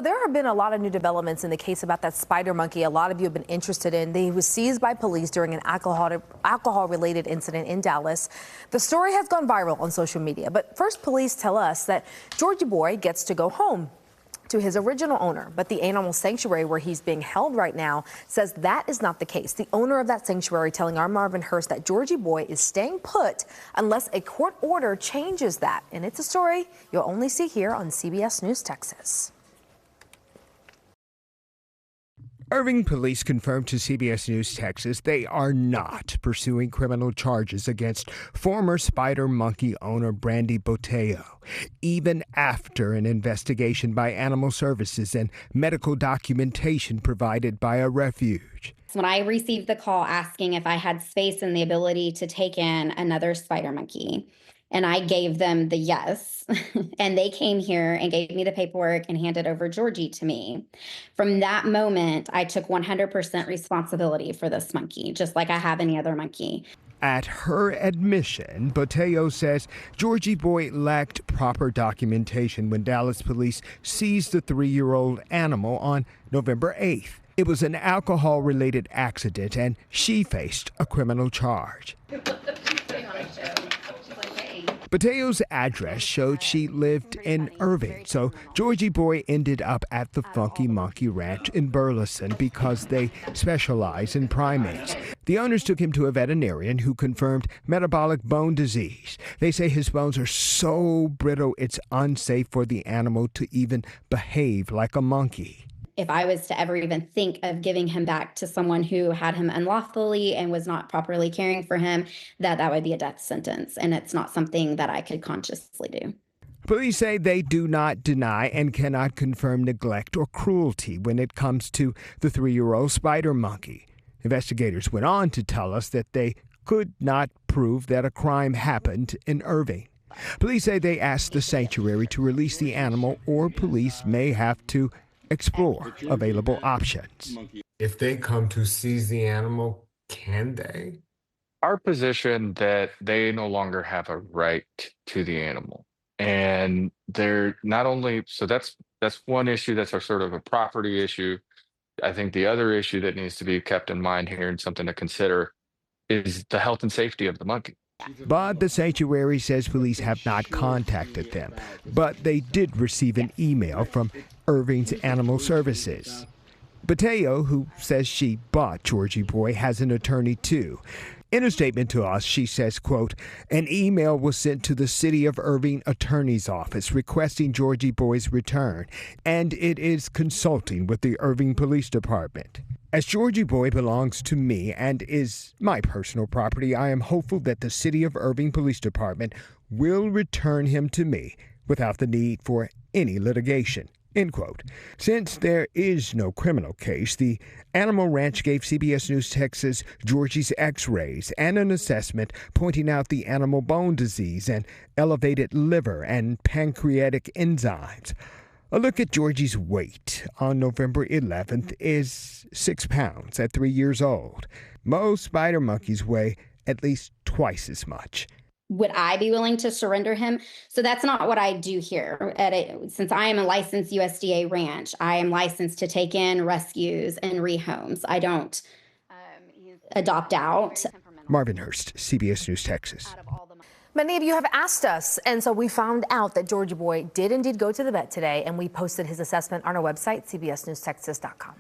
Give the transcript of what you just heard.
there have been a lot of new developments in the case about that spider monkey a lot of you have been interested in. He was seized by police during an alcohol-related incident in Dallas. The story has gone viral on social media. But first, police tell us that JorgieBoy gets to go home to his original owner. But the animal sanctuary where he's being held right now says that is not the case. The owner of that sanctuary telling our Marvin Hurst that JorgieBoy is staying put unless a court order changes that. And it's a story you'll only see here on CBS News Texas. Irving Police confirmed to CBS News Texas they are not pursuing criminal charges against former spider monkey owner Brandi Botello, even after an investigation by Animal Services and medical documentation provided by a refuge. When I received the call asking if I had space and the ability to take in another spider monkey, and I gave them the yes, and they came here and gave me the paperwork and handed over Georgie to me. From that moment, I took 100% responsibility for this monkey, just like I have any other monkey. At her admission, Botello says JorgieBoy lacked proper documentation when Dallas police seized the 3-year-old animal on November 8th. It was an alcohol-related accident, and she faced a criminal charge. Botello's address showed she lived in Irving, so JorgieBoy ended up at the Funky Monkey Ranch in Burleson because they specialize in primates. The owners took him to a veterinarian who confirmed metabolic bone disease. They say his bones are so brittle it's unsafe for the animal to even behave like a monkey. If I was to ever even think of giving him back to someone who had him unlawfully and was not properly caring for him, that would be a death sentence. And it's not something that I could consciously do. Police say they do not deny and cannot confirm neglect or cruelty when it comes to the 3-year-old spider monkey. Investigators went on to tell us that they could not prove that a crime happened in Irving. Police say they asked the sanctuary to release the animal, or police may have to explore available options. If they come to seize the animal, can they? Our position that they no longer have a right to the animal. And they're not only, so that's one issue, that's our sort of a property issue. I think the other issue that needs to be kept in mind here and something to consider is the health and safety of the monkey. But the sanctuary says police have not contacted them, but they did receive an email from Irving's Animal Services. Botello, who says she bought JorgieBoy, has an attorney too. In a statement to us, she says, quote, an email was sent to the City of Irving Attorney's Office requesting JorgieBoy's return, and it is consulting with the Irving Police Department. As JorgieBoy belongs to me and is my personal property, I am hopeful that the City of Irving Police Department will return him to me without the need for any litigation. End quote. Since there is no criminal case, the Animal Ranch gave CBS News Texas Georgie's x-rays and an assessment pointing out the animal bone disease and elevated liver and pancreatic enzymes. A look at Georgie's weight on November 11th is 6 pounds at 3 years old. Most spider monkeys weigh at least twice as much. Would I be willing to surrender him? So that's not what I do here. Since I am a licensed USDA ranch, I am licensed to take in rescues and rehomes. I don't adopt out. Marvin Hurst, CBS News Texas. Many of you have asked us, and so we found out that JorgieBoy did indeed go to the vet today, and we posted his assessment on our website, cbsnewstexas.com.